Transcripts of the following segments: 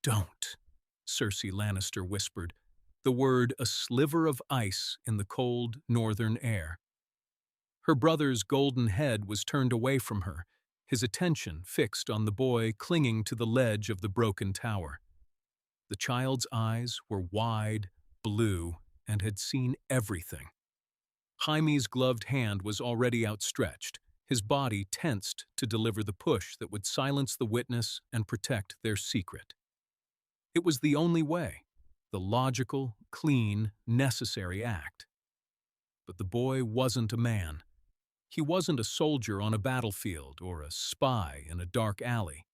Don't, Cersei Lannister whispered, the word a sliver of ice in the cold northern air. Her brother's golden head was turned away from her, his attention fixed on the boy clinging to the ledge of the broken tower. The child's eyes were wide, blue, and had seen everything. Jaime's gloved hand was already outstretched, his body tensed to deliver the push that would silence the witness and protect their secret. It was the only way, the logical, clean, necessary act. But the boy wasn't a man. He wasn't a soldier on a battlefield or a spy in a dark alley.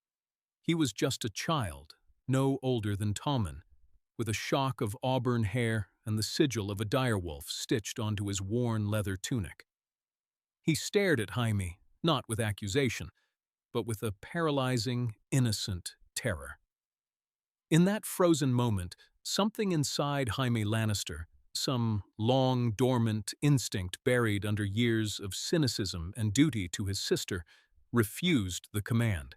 He was just a child, no older than Tommen, with a shock of auburn hair and the sigil of a direwolf stitched onto his worn leather tunic. He stared at Jaime, not with accusation, but with a paralyzing, innocent terror. In that frozen moment, something inside Jaime Lannister, some long, dormant instinct buried under years of cynicism and duty to his sister, refused the command.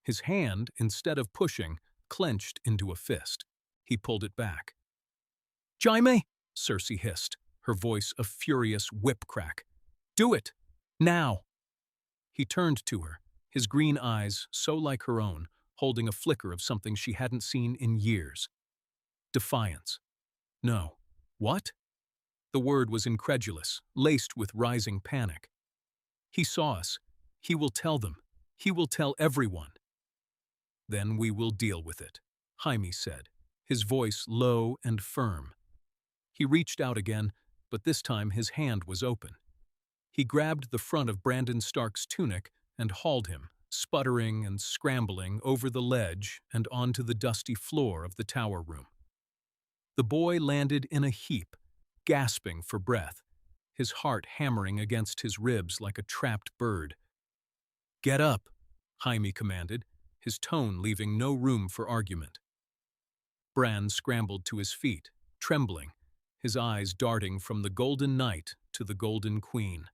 His hand, instead of pushing, clenched into a fist. He pulled it back. "Jaime!" Cersei hissed, her voice a furious whip crack. "Do it! Now!" He turned to her, his green eyes so like her own, holding a flicker of something she hadn't seen in years. Defiance. No. What? The word was incredulous, laced with rising panic. "He saw us. He will tell them. He will tell everyone." "Then we will deal with it," Jaime said, his voice low and firm. He reached out again, but this time his hand was open. He grabbed the front of Brandon Stark's tunic and hauled him, sputtering and scrambling over the ledge and onto the dusty floor of the tower room. The boy landed in a heap, gasping for breath, his heart hammering against his ribs like a trapped bird. "Get up," Jaime commanded, his tone leaving no room for argument. Bran scrambled to his feet, trembling, his eyes darting from the Golden Knight to the Golden Queen.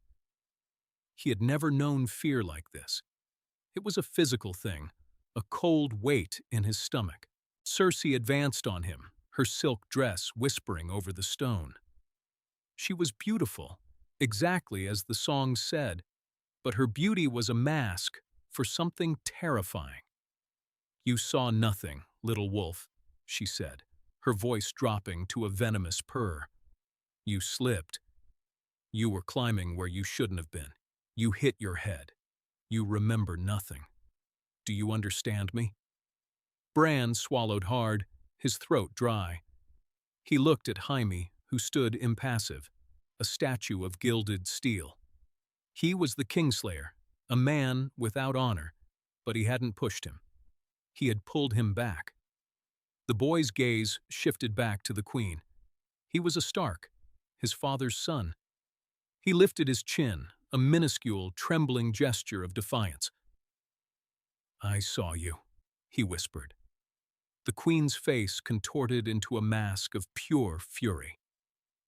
He had never known fear like this. It was a physical thing, a cold weight in his stomach. Cersei advanced on him, her silk dress whispering over the stone. She was beautiful, exactly as the song said, but her beauty was a mask for something terrifying. "You saw nothing, little wolf," she said, her voice dropping to a venomous purr. "You slipped. You were climbing where you shouldn't have been. You hit your head. You remember nothing. Do you understand me?" Bran swallowed hard, his throat dry. He looked at Jaime, who stood impassive, a statue of gilded steel. He was the Kingslayer, a man without honor, but he hadn't pushed him. He had pulled him back. The boy's gaze shifted back to the Queen. He was a Stark, his father's son. He lifted his chin, a minuscule, trembling gesture of defiance. "I saw you," he whispered. The Queen's face contorted into a mask of pure fury.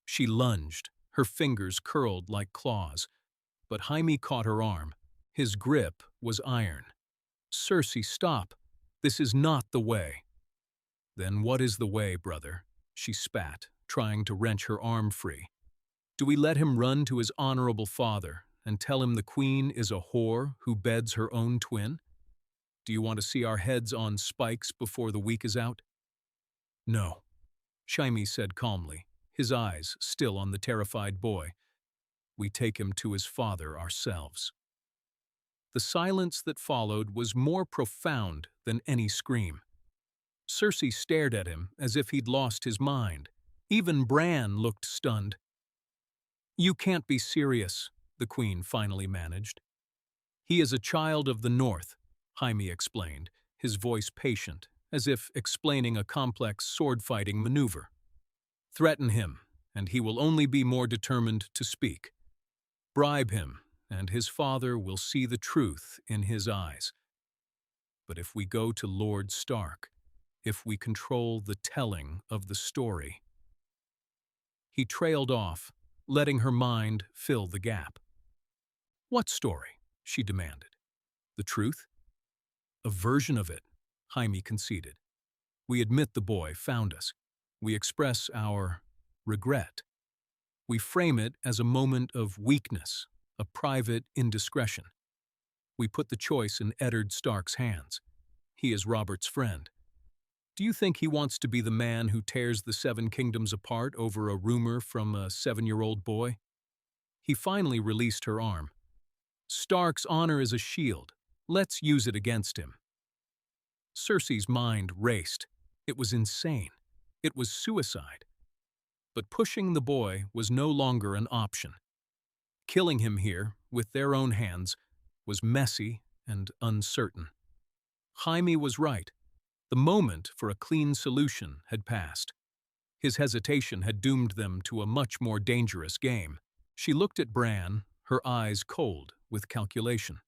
She lunged, her fingers curled like claws, but Jaime caught her arm. His grip was iron. "Cersei, stop! This is not the way." "Then what is the way, brother?" she spat, trying to wrench her arm free. "Do we let him run to his honorable father and tell him the Queen is a whore who beds her own twin? Do you want to see our heads on spikes before the week is out?" "No," Jaime said calmly, his eyes still on the terrified boy. "We take him to his father ourselves." The silence that followed was more profound than any scream. Cersei stared at him as if he'd lost his mind. Even Bran looked stunned. "You can't be serious," the Queen finally managed. "He is a child of the North," Jaime explained, his voice patient, as if explaining a complex sword-fighting maneuver. "Threaten him, and he will only be more determined to speak. Bribe him, and his father will see the truth in his eyes. But if we go to Lord Stark, if we control the telling of the story—" He trailed off, letting her mind fill the gap. "What story?" she demanded. "The truth?" "A version of it," Jaime conceded. We admit the boy found us. We express our regret. We frame it as a moment of weakness, a private indiscretion. We put the choice in Eddard Stark's hands. He is Robert's friend. Do you think he wants to be the man who tears the Seven Kingdoms apart over a rumor from a 7-year-old boy? He finally released her arm. Stark's honor is a shield. Let's use it against him. Cersei's mind raced. It was insane. It was suicide. But pushing the boy was no longer an option. Killing him here, with their own hands, was messy and uncertain. Jaime was right. The moment for a clean solution had passed. His hesitation had doomed them to a much more dangerous game. She looked at Bran, her eyes cold with calculation.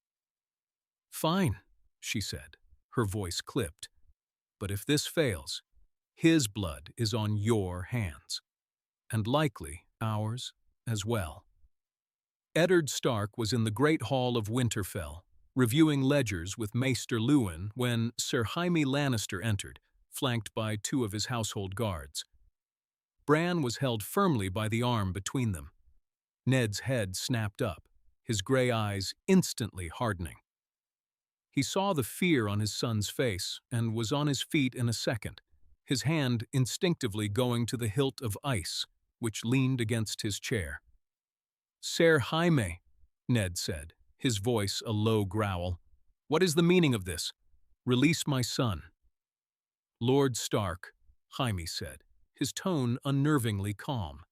"Fine," she said, her voice clipped. "But if this fails, his blood is on your hands. And likely ours as well." Eddard Stark was in the Great Hall of Winterfell, reviewing ledgers with Maester Luwin when Sir Jaime Lannister entered, flanked by 2 of his household guards. Bran was held firmly by the arm between them. Ned's head snapped up, his gray eyes instantly hardening. He saw the fear on his son's face and was on his feet in a second, his hand instinctively going to the hilt of ice, which leaned against his chair. "Ser Jaime," Ned said, his voice a low growl. "What is the meaning of this? Release my son." "Lord Stark," Jaime said, his tone unnervingly calm.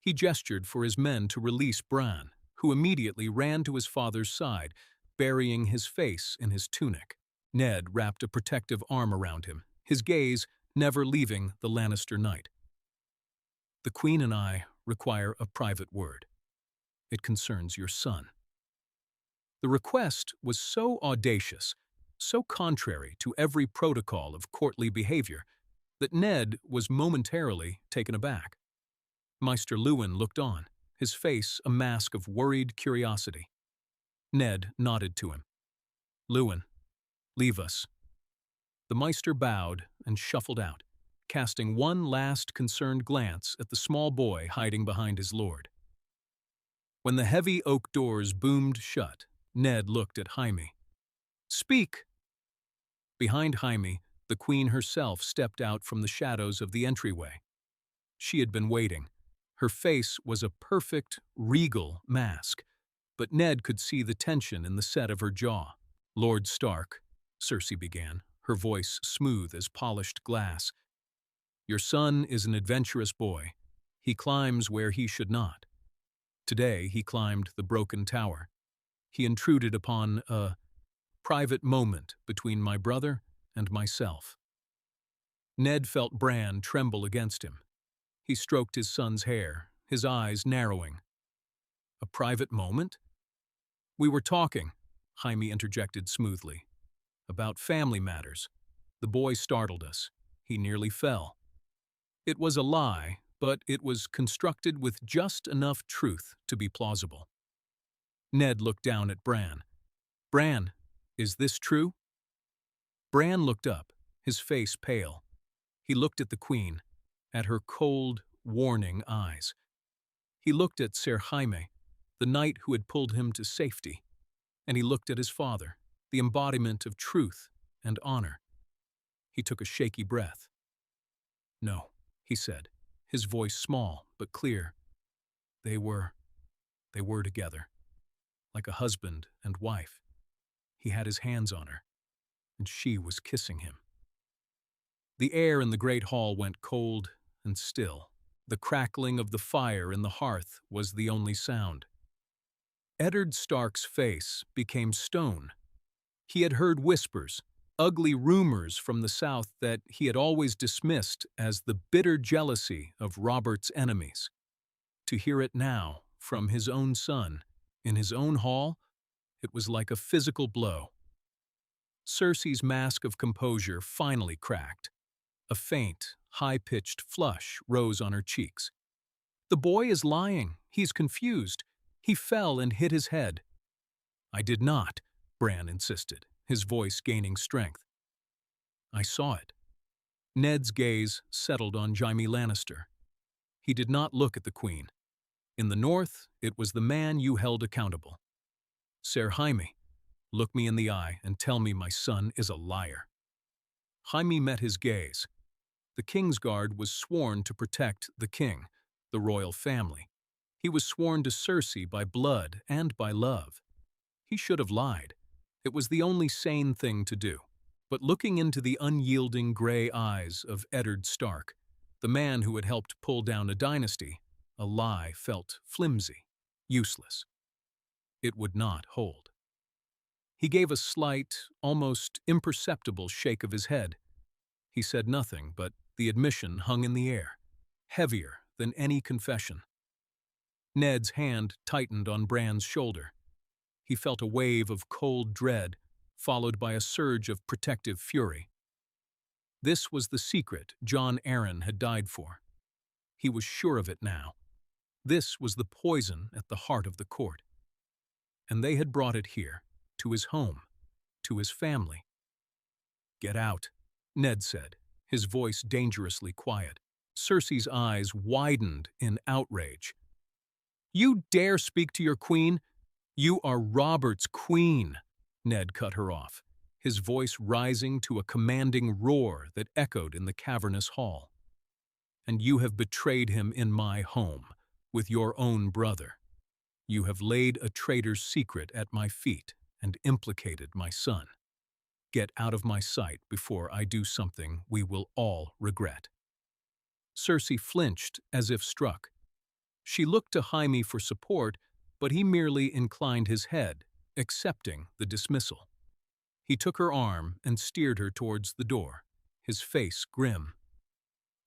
He gestured for his men to release Bran, who immediately ran to his father's side, burying his face in his tunic. Ned wrapped a protective arm around him, his gaze never leaving the Lannister knight. "The Queen and I require a private word. It concerns your son." The request was so audacious, so contrary to every protocol of courtly behavior, that Ned was momentarily taken aback. Maester Luwin looked on, his face a mask of worried curiosity. Ned nodded to him. "Luwin, leave us." The Maester bowed and shuffled out, casting one last concerned glance at the small boy hiding behind his lord. When the heavy oak doors boomed shut, Ned looked at Jaime. "Speak!" Behind Jaime, the Queen herself stepped out from the shadows of the entryway. She had been waiting. Her face was a perfect, regal mask, but Ned could see the tension in the set of her jaw. "Lord Stark," Cersei began, her voice smooth as polished glass. "Your son is an adventurous boy. He climbs where he should not. Today he climbed the broken tower. He intruded upon a private moment between my brother and myself." Ned felt Bran tremble against him. He stroked his son's hair, his eyes narrowing. "A private moment?" "We were talking," Jaime interjected smoothly, "about family matters. The boy startled us. He nearly fell. It was a lie, but it was constructed with just enough truth to be plausible." Ned looked down at Bran. "Bran, is this true?" Bran looked up, his face pale. He looked at the Queen, at her cold, warning eyes. He looked at Ser Jaime, the knight who had pulled him to safety, and he looked at his father, the embodiment of truth and honor. He took a shaky breath. "No," he said, his voice small but clear. They were together, like a husband and wife. He had his hands on her, and she was kissing him." The air in the great hall went cold and still. The crackling of the fire in the hearth was the only sound. Eddard Stark's face became stone. He had heard whispers, ugly rumors from the south that he had always dismissed as the bitter jealousy of Robert's enemies. To hear it now, from his own son, in his own hall, it was like a physical blow. Cersei's mask of composure finally cracked. A faint, high-pitched flush rose on her cheeks. "The boy is lying. He's confused. He fell and hit his head." "I did not," Bran insisted, his voice gaining strength. "I saw it. Ned's gaze settled on Jaime Lannister. He did not look at the queen. In the north, it was the man you held accountable. Ser Jaime, look me in the eye and tell me my son is a liar. Jaime met his gaze. The Kingsguard was sworn to protect the king, the royal family. He was sworn to Cersei by blood and by love. He should have lied. It was the only sane thing to do. But looking into the unyielding gray eyes of Eddard Stark, the man who had helped pull down a dynasty, a lie felt flimsy, useless. It would not hold. He gave a slight, almost imperceptible shake of his head. He said nothing, but the admission hung in the air, heavier than any confession. Ned's hand tightened on Bran's shoulder. He felt a wave of cold dread, followed by a surge of protective fury. This was the secret Jon Arryn had died for. He was sure of it now. This was the poison at the heart of the court. And they had brought it here, to his home, to his family. "Get out," Ned said, his voice dangerously quiet. Cersei's eyes widened in outrage. "You dare speak to your queen? You are Robert's queen," Ned cut her off, his voice rising to a commanding roar that echoed in the cavernous hall. "And you have betrayed him in my home, with your own brother. You have laid a traitor's secret at my feet and implicated my son. Get out of my sight before I do something we will all regret." Cersei flinched as if struck. She looked to Jaime for support, but he merely inclined his head, accepting the dismissal. He took her arm and steered her towards the door, his face grim.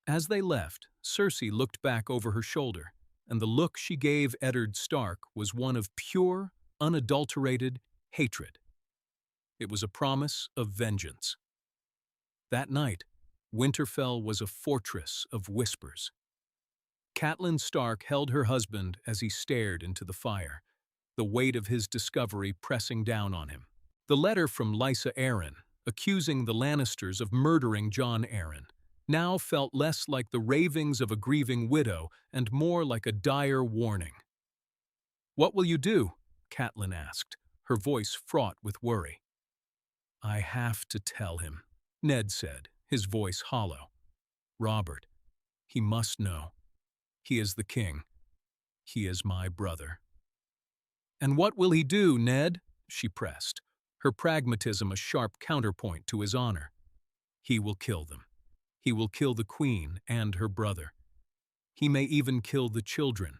As they left, Cersei looked back over her shoulder, and the look she gave Eddard Stark was one of pure, unadulterated hatred. It was a promise of vengeance. That night, Winterfell was a fortress of whispers. Catelyn Stark held her husband as he stared into the fire, the weight of his discovery pressing down on him. The letter from Lysa Arryn, accusing the Lannisters of murdering Jon Arryn, now felt less like the ravings of a grieving widow and more like a dire warning. "What will you do?" Catelyn asked, her voice fraught with worry. "I have to tell him," Ned said, his voice hollow. "Robert, he must know. He is the king. He is my brother." "And what will he do, Ned?" she pressed, her pragmatism a sharp counterpoint to his honor. "He will kill them. He will kill the queen and her brother. He may even kill the children.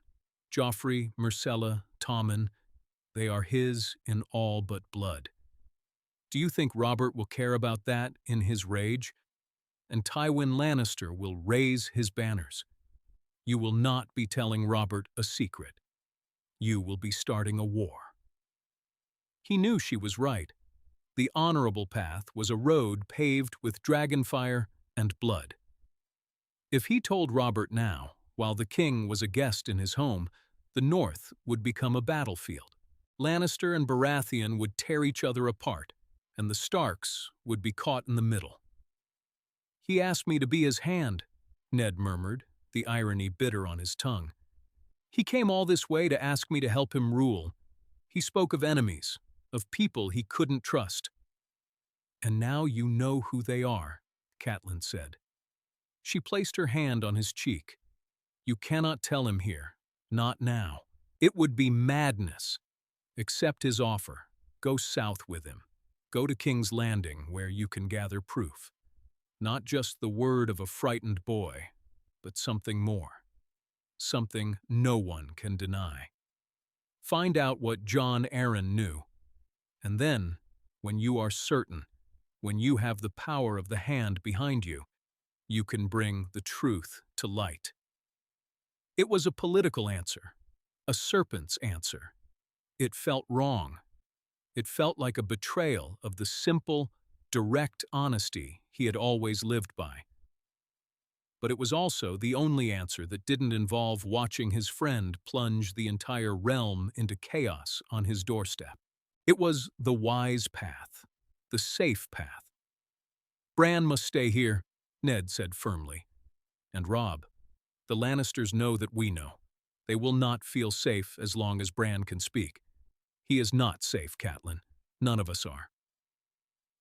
Joffrey, Myrcella, Tommen, they are his in all but blood. Do you think Robert will care about that in his rage? And Tywin Lannister will raise his banners. You will not be telling Robert a secret. You will be starting a war." He knew she was right. The honorable path was a road paved with dragonfire and blood. If he told Robert now, while the king was a guest in his home, the North would become a battlefield. Lannister and Baratheon would tear each other apart, and the Starks would be caught in the middle. "He asked me to be his hand," Ned murmured, the irony bitter on his tongue. "He came all this way to ask me to help him rule. He spoke of enemies, of people he couldn't trust." "And now you know who they are," Catelyn said. She placed her hand on his cheek. "You cannot tell him here, not now. It would be madness. Accept his offer. Go south with him. Go to King's Landing, where you can gather proof. Not just the word of a frightened boy, but something more. Something no one can deny. Find out what Jon Arryn knew. And then, when you are certain, when you have the power of the hand behind you, you can bring the truth to light." It was a political answer, a serpent's answer. It felt wrong. It felt like a betrayal of the simple, direct honesty he had always lived by. But it was also the only answer that didn't involve watching his friend plunge the entire realm into chaos on his doorstep. It was the wise path, the safe path. "Bran must stay here," Ned said firmly. And Robb, the Lannisters know that we know. They will not feel safe as long as Bran can speak. He is not safe, Catelyn. None of us are.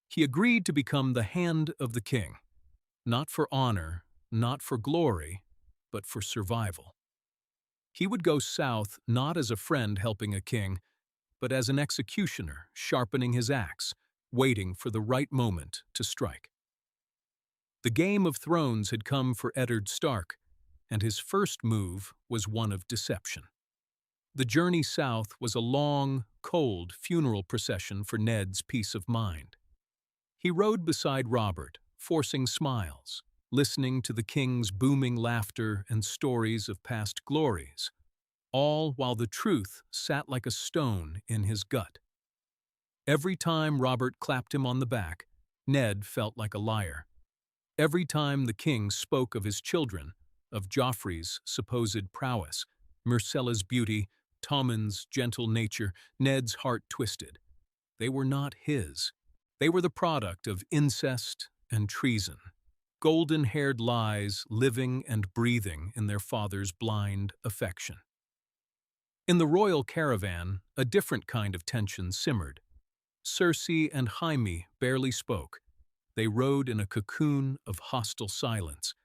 He agreed to become the Hand of the King, not for honor, not for glory, but for survival. He would go south not as a friend helping a king, but as an executioner sharpening his axe, waiting for the right moment to strike. The Game of Thrones had come for Eddard Stark, and his first move was one of deception. The journey south was a long, cold funeral procession for Ned's peace of mind. He rode beside Robert, forcing smiles, listening to the king's booming laughter and stories of past glories, all while the truth sat like a stone in his gut. Every time Robert clapped him on the back, Ned felt like a liar. Every time the king spoke of his children, of Joffrey's supposed prowess, Myrcella's beauty, Tommen's gentle nature, Ned's heart twisted. They were not his. They were the product of incest and treason, golden-haired lies living and breathing in their father's blind affection. In the royal caravan, a different kind of tension simmered. Cersei and Jaime barely spoke. They rode in a cocoon of hostile silence.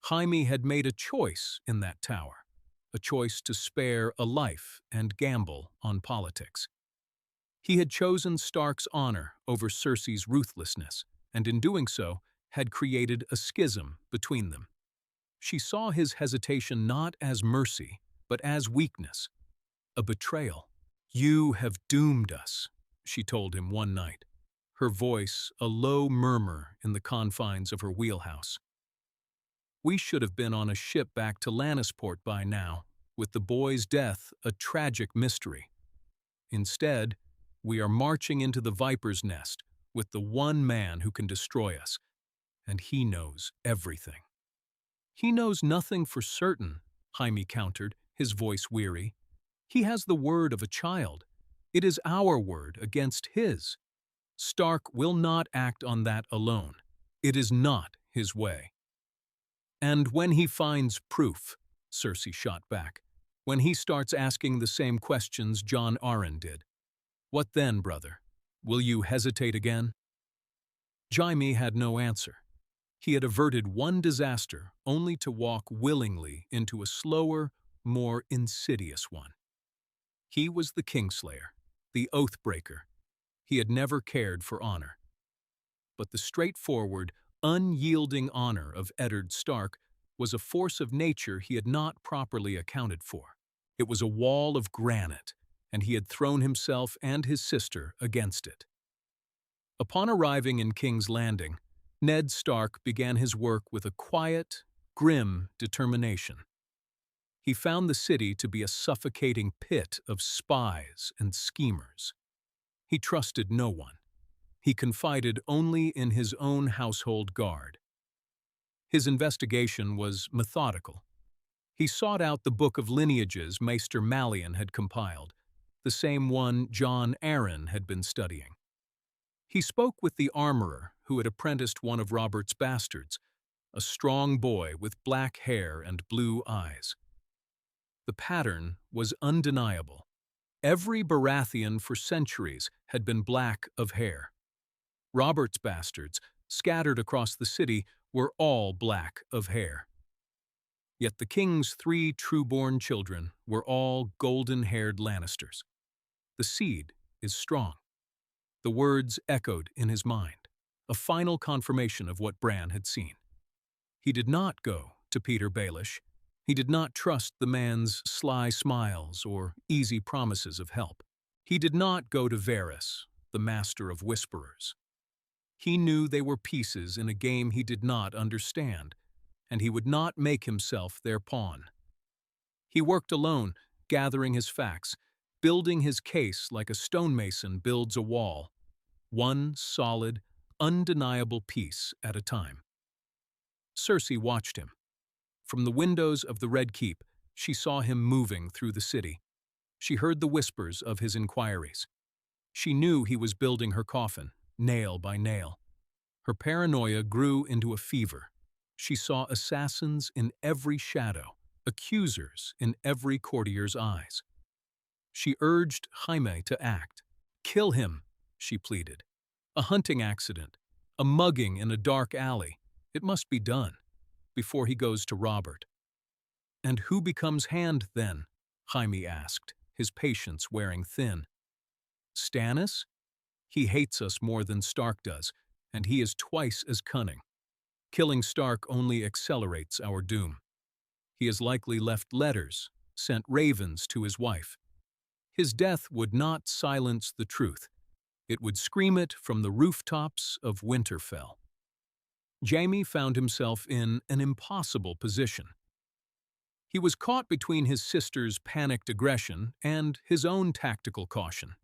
Jaime had made a choice in that tower, a choice to spare a life and gamble on politics. He had chosen Stark's honor over Cersei's ruthlessness, and in doing so, had created a schism between them. She saw his hesitation not as mercy, but as weakness, a betrayal. "You have doomed us," she told him one night, her voice a low murmur in the confines of her wheelhouse. "We should have been on a ship back to Lannisport by now, with the boy's death a tragic mystery. Instead, we are marching into the Viper's Nest with the one man who can destroy us, and he knows everything." "He knows nothing for certain," Jaime countered, his voice weary. "He has the word of a child. It is our word against his. Stark will not act on that alone. It is not his way." "And when he finds proof," Cersei shot back, "when he starts asking the same questions Jon Arryn did, what then, brother? Will you hesitate again?" Jaime had no answer. He had averted one disaster only to walk willingly into a slower, more insidious one. He was the Kingslayer, the Oathbreaker. He had never cared for honor. But the straightforward, unyielding honor of Eddard Stark was a force of nature he had not properly accounted for. It was a wall of granite, and he had thrown himself and his sister against it. Upon arriving in King's Landing, Ned Stark began his work with a quiet, grim determination. He found the city to be a suffocating pit of spies and schemers. He trusted no one. He confided only in his own household guard. His investigation was methodical. He sought out the book of lineages Maester Mallion had compiled, the same one Jon Arryn had been studying. He spoke with the armorer who had apprenticed one of Robert's bastards, a strong boy with black hair and blue eyes. The pattern was undeniable. Every Baratheon for centuries had been black of hair. Robert's bastards, scattered across the city, were all black of hair. Yet the king's 3 true-born children were all golden-haired Lannisters. The seed is strong. The words echoed in his mind, a final confirmation of what Bran had seen. He did not go to Peter Baelish. He did not trust the man's sly smiles or easy promises of help. He did not go to Varys, the master of whisperers. He knew they were pieces in a game he did not understand, and he would not make himself their pawn. He worked alone, gathering his facts, building his case like a stonemason builds a wall, one solid, undeniable piece at a time. Cersei watched him. From the windows of the Red Keep, she saw him moving through the city. She heard the whispers of his inquiries. She knew he was building her coffin, nail by nail. Her paranoia grew into a fever. She saw assassins in every shadow, accusers in every courtier's eyes. She urged Jaime to act. "Kill him," she pleaded. "A hunting accident, a mugging in a dark alley. It must be done, before he goes to Robert." "And who becomes Hand, then?" Jaime asked, his patience wearing thin. "Stannis? He hates us more than Stark does, and he is twice as cunning. Killing Stark only accelerates our doom. He has likely left letters, sent ravens to his wife. His death would not silence the truth. It would scream it from the rooftops of Winterfell." Jaime found himself in an impossible position. He was caught between his sister's panicked aggression and his own tactical caution.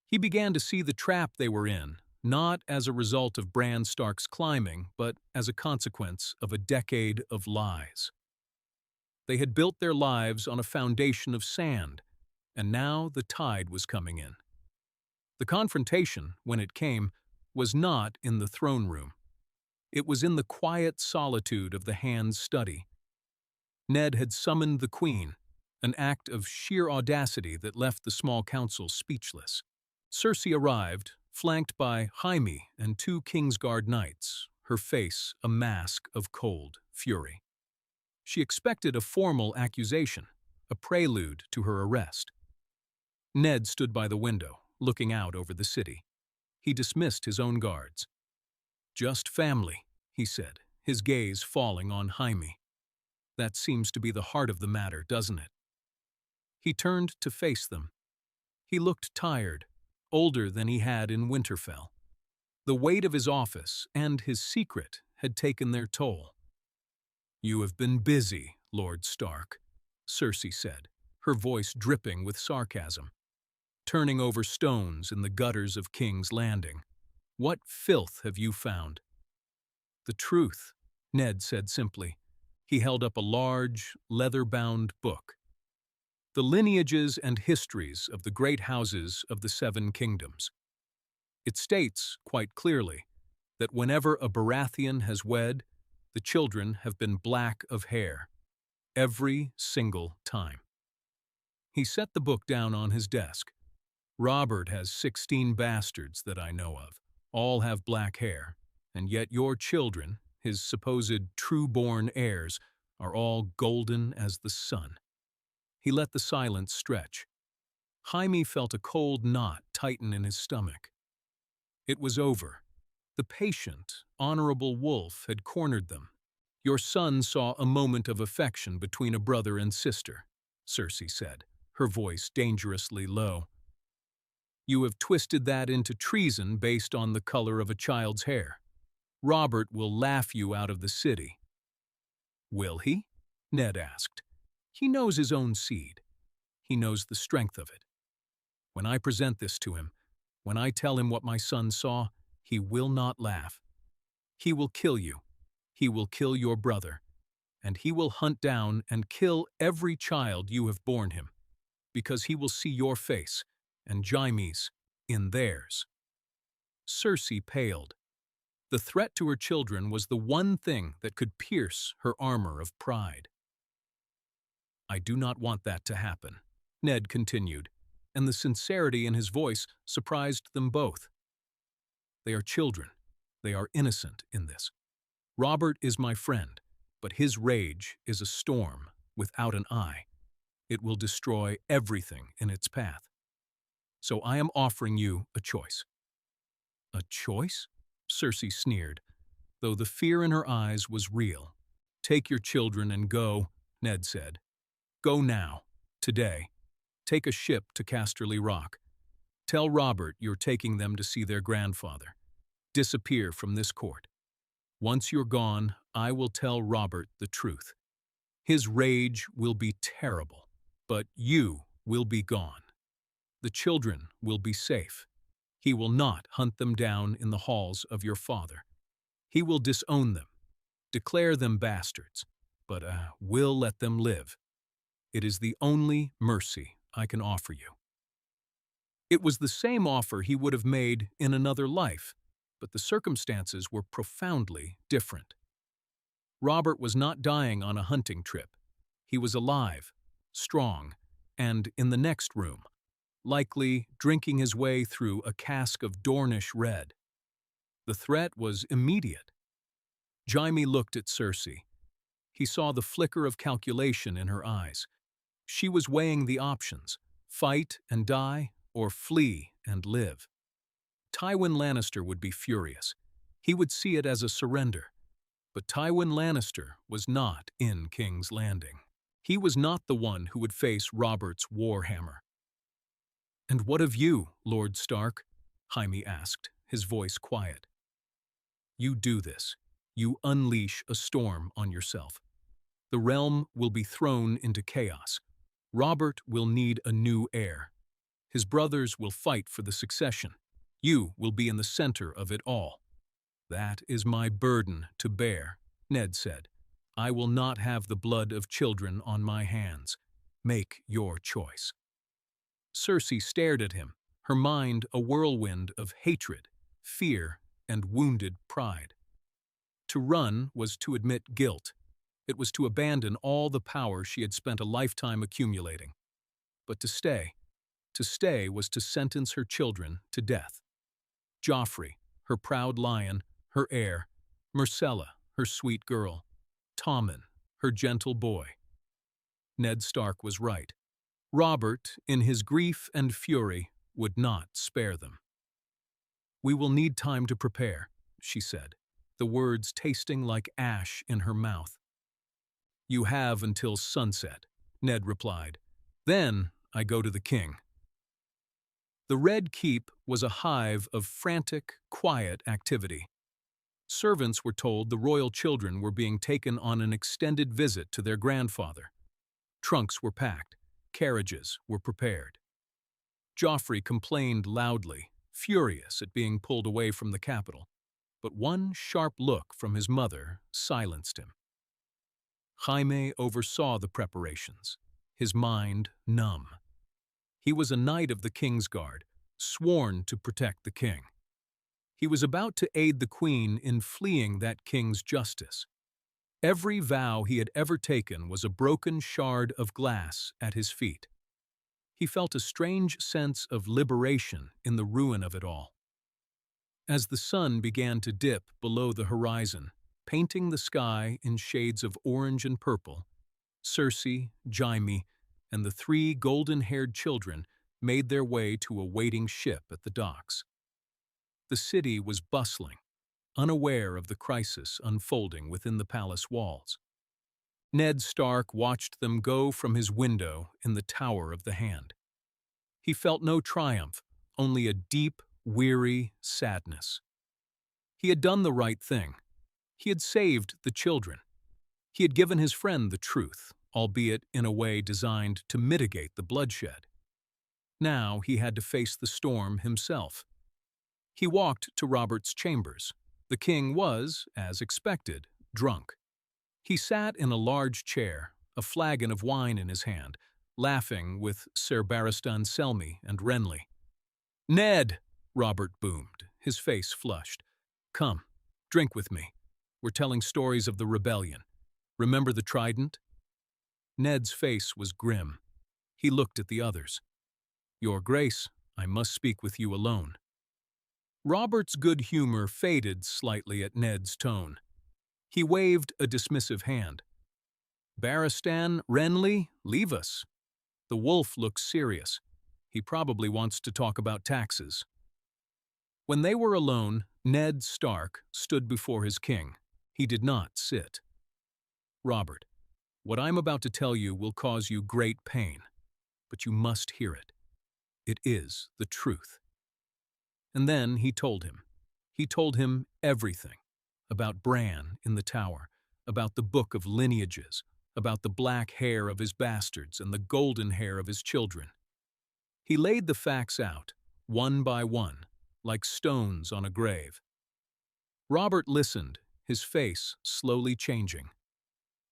He began to see the trap they were in, not as a result of Bran Stark's climbing, but as a consequence of a decade of lies. They had built their lives on a foundation of sand, and now the tide was coming in. The confrontation, when it came, was not in the throne room. It was in the quiet solitude of the Hand's study. Ned had summoned the Queen, an act of sheer audacity that left the small council speechless. Cersei arrived, flanked by Jaime and 2 Kingsguard knights, her face a mask of cold fury. She expected a formal accusation, a prelude to her arrest. Ned stood by the window, looking out over the city. He dismissed his own guards. "Just family," he said, his gaze falling on Jaime. "That seems to be the heart of the matter, doesn't it?" He turned to face them. He looked tired, older than he had in Winterfell. The weight of his office and his secret had taken their toll. "You have been busy, Lord Stark," Cersei said, her voice dripping with sarcasm. "Turning over stones in the gutters of King's Landing. What filth have you found?" "The truth," Ned said simply. He held up a large, leather-bound book. "The lineages and histories of the great houses of the 7 kingdoms. It states, quite clearly, that whenever a Baratheon has wed, the children have been black of hair. Every single time." He set the book down on his desk. "Robert has 16 bastards that I know of. All have black hair, and yet your children, his supposed true-born heirs, are all golden as the sun." He let the silence stretch. Jaime felt a cold knot tighten in his stomach. It was over. The patient, honorable wolf had cornered them. "Your son saw a moment of affection between a brother and sister," Cersei said, her voice dangerously low. "You have twisted that into treason based on the color of a child's hair. Robert will laugh you out of the city." "Will he?" Ned asked. "He knows his own seed. He knows the strength of it. When I present this to him, when I tell him what my son saw, he will not laugh. He will kill you. He will kill your brother. And he will hunt down and kill every child you have borne him, because he will see your face, and Jaime's, in theirs." Cersei paled. The threat to her children was the one thing that could pierce her armor of pride. "I do not want that to happen," Ned continued, and the sincerity in his voice surprised them both. "They are children. They are innocent in this. Robert is my friend, but his rage is a storm without an eye. It will destroy everything in its path. So I am offering you a choice." "A choice?" Cersei sneered, though the fear in her eyes was real. "Take your children and go," Ned said. "Go now, today. Take a ship to Casterly Rock. Tell Robert you're taking them to see their grandfather. Disappear from this court. Once you're gone, I will tell Robert the truth. His rage will be terrible, but you will be gone. The children will be safe. He will not hunt them down in the halls of your father. He will disown them, declare them bastards, but will let them live. It is the only mercy I can offer you." It was the same offer he would have made in another life, but the circumstances were profoundly different. Robert was not dying on a hunting trip. He was alive, strong, and in the next room, likely drinking his way through a cask of Dornish red. The threat was immediate. Jaime looked at Cersei. He saw the flicker of calculation in her eyes. She was weighing the options: fight and die, or flee and live. Tywin Lannister would be furious. He would see it as a surrender. But Tywin Lannister was not in King's Landing. He was not the one who would face Robert's warhammer. "And what of you, Lord Stark?" Jaime asked, his voice quiet. "You do this. You unleash a storm on yourself. The realm will be thrown into chaos. Robert will need a new heir. His brothers will fight for the succession. You will be in the center of it all." "That is my burden to bear," Ned said. "I will not have the blood of children on my hands. Make your choice." Cersei stared at him, her mind a whirlwind of hatred, fear, and wounded pride. To run was to admit guilt. It was to abandon all the power she had spent a lifetime accumulating. But to stay was to sentence her children to death. Joffrey, her proud lion, her heir; Myrcella, her sweet girl; Tommen, her gentle boy. Ned Stark was right. Robert, in his grief and fury, would not spare them. "We will need time to prepare," she said, the words tasting like ash in her mouth. "You have until sunset," Ned replied. "Then I go to the king." The Red Keep was a hive of frantic, quiet activity. Servants were told the royal children were being taken on an extended visit to their grandfather. Trunks were packed, carriages were prepared. Joffrey complained loudly, furious at being pulled away from the capital, but one sharp look from his mother silenced him. Jaime oversaw the preparations, his mind numb. He was a knight of the King's Guard, sworn to protect the king. He was about to aid the queen in fleeing that king's justice. Every vow he had ever taken was a broken shard of glass at his feet. He felt a strange sense of liberation in the ruin of it all. As the sun began to dip below the horizon, painting the sky in shades of orange and purple, Cersei, Jaime, and the three golden-haired children made their way to a waiting ship at the docks. The city was bustling, unaware of the crisis unfolding within the palace walls. Ned Stark watched them go from his window in the Tower of the Hand. He felt no triumph, only a deep, weary sadness. He had done the right thing. He had saved the children. He had given his friend the truth, albeit in a way designed to mitigate the bloodshed. Now he had to face the storm himself. He walked to Robert's chambers. The king was, as expected, drunk. He sat in a large chair, a flagon of wine in his hand, laughing with Ser Barristan Selmy and Renly. "Ned!" Robert boomed, his face flushed. "Come, drink with me. We're telling stories of the rebellion. Remember the trident?" Ned's face was grim. He looked at the others. "Your Grace, I must speak with you alone." Robert's good humor faded slightly at Ned's tone. He waved a dismissive hand. "Barristan, Renly, leave us." The wolf looked serious. He probably wants to talk about taxes. When they were alone, Ned Stark stood before his king. He did not sit. "Robert, what I'm about to tell you will cause you great pain, but you must hear it. It is the truth." And then he told him. He told him everything. About Bran in the tower, about the book of lineages, about the black hair of his bastards and the golden hair of his children. He laid the facts out, one by one, like stones on a grave. Robert listened, his face slowly changing.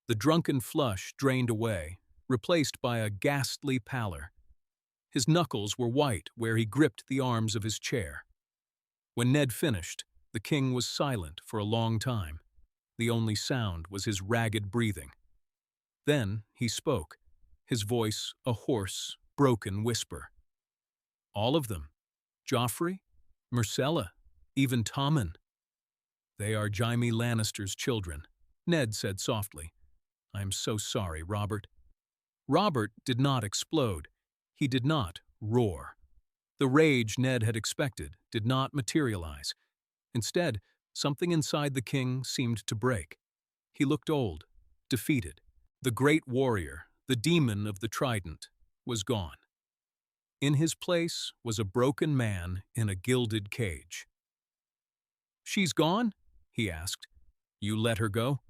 The drunken flush drained away, replaced by a ghastly pallor. His knuckles were white where he gripped the arms of his chair. When Ned finished, the king was silent for a long time. The only sound was his ragged breathing. Then he spoke, his voice a hoarse, broken whisper. All of them. Joffrey, Myrcella, even Tommen. They are Jaime Lannister's children, Ned said softly. I am so sorry, Robert. Robert did not explode. He did not roar. The rage Ned had expected did not materialize. Instead, something inside the king seemed to break. He looked old, defeated. The great warrior, the demon of the trident, was gone. In his place was a broken man in a gilded cage. She's gone? He asked. You let her go?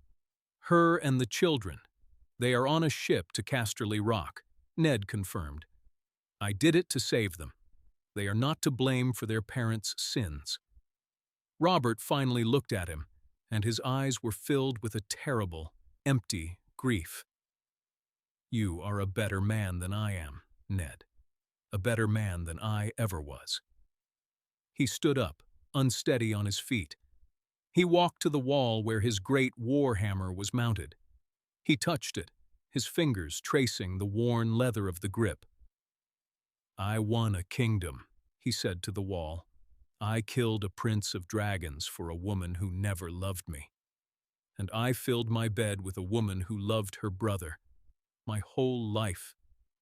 Her and the children. They are on a ship to Casterly Rock, Ned confirmed. I did it to save them. They are not to blame for their parents' sins. Robert finally looked at him, and his eyes were filled with a terrible, empty grief. You are a better man than I am, Ned. A better man than I ever was. He stood up, unsteady on his feet. He walked to the wall where his great war hammer was mounted. He touched it, his fingers tracing the worn leather of the grip. I won a kingdom, he said to the wall. I killed a prince of dragons for a woman who never loved me. And I filled my bed with a woman who loved her brother. My whole life,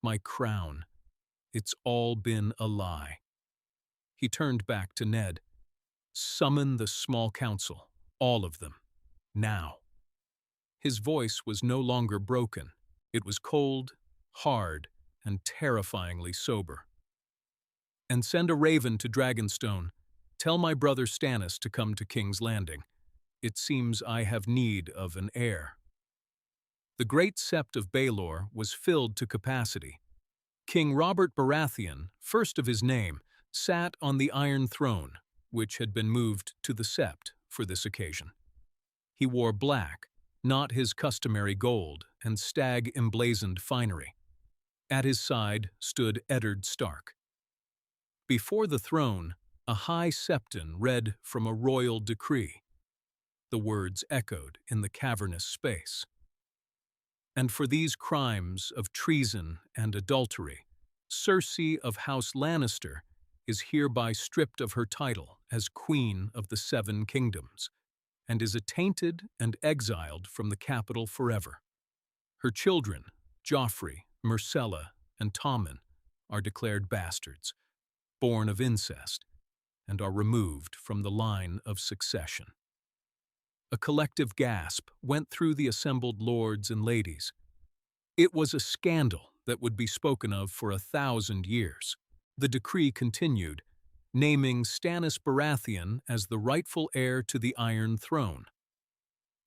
my crown, it's all been a lie. He turned back to Ned. Summon the small council, all of them, now. His voice was no longer broken. It was cold, hard, and terrifyingly sober. And send a raven to Dragonstone. Tell my brother Stannis to come to King's Landing. It seems I have need of an heir. The great sept of Baelor was filled to capacity. King Robert Baratheon, first of his name, sat on the Iron Throne, which had been moved to the sept for this occasion. He wore black, not his customary gold and stag-emblazoned finery. At his side stood Eddard Stark. Before the throne, a high septon read from a royal decree. The words echoed in the cavernous space. And for these crimes of treason and adultery, Cersei of House Lannister is hereby stripped of her title as Queen of the Seven Kingdoms, and is attainted and exiled from the capital forever. Her children, Joffrey, Myrcella, and Tommen, are declared bastards, born of incest, and are removed from the line of succession. A collective gasp went through the assembled lords and ladies. It was a scandal that would be spoken of for 1,000 years. The decree continued, naming Stannis Baratheon as the rightful heir to the Iron Throne.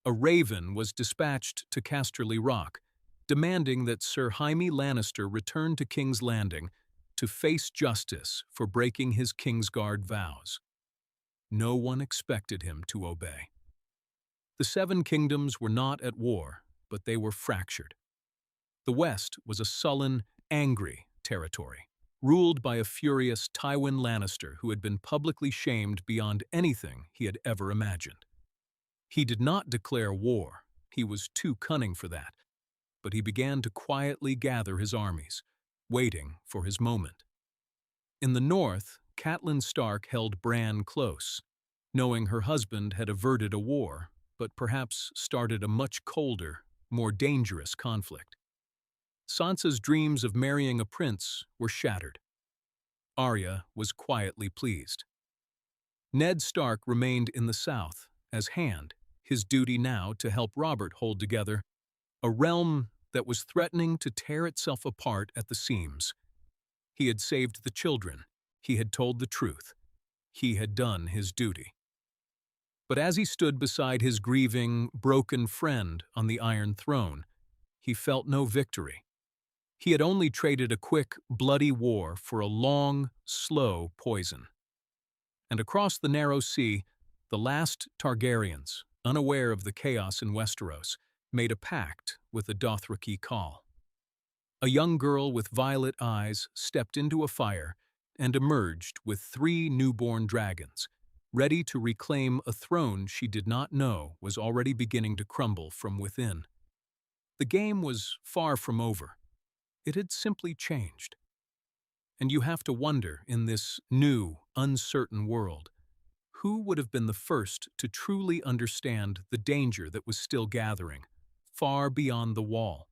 A raven was dispatched to Casterly Rock, demanding that Sir Jaime Lannister return to King's Landing to face justice for breaking his Kingsguard vows. No one expected him to obey. The Seven Kingdoms were not at war, but they were fractured. The West was a sullen, angry territory, ruled by a furious Tywin Lannister who had been publicly shamed beyond anything he had ever imagined. He did not declare war, he was too cunning for that, but he began to quietly gather his armies, waiting for his moment. In the north, Catelyn Stark held Bran close, knowing her husband had averted a war, but perhaps started a much colder, more dangerous conflict. Sansa's dreams of marrying a prince were shattered. Arya was quietly pleased. Ned Stark remained in the south, as Hand, his duty now to help Robert hold together a realm that was threatening to tear itself apart at the seams. He had saved the children. He had told the truth. He had done his duty. But as he stood beside his grieving, broken friend on the Iron Throne, he felt no victory. He had only traded a quick, bloody war for a long, slow poison. And across the narrow sea, the last Targaryens, unaware of the chaos in Westeros, made a pact with the Dothraki call. A young girl with violet eyes stepped into a fire and emerged with 3 newborn dragons, ready to reclaim a throne she did not know was already beginning to crumble from within. The game was far from over. It had simply changed. And you have to wonder, in this new, uncertain world, who would have been the first to truly understand the danger that was still gathering, far beyond the wall?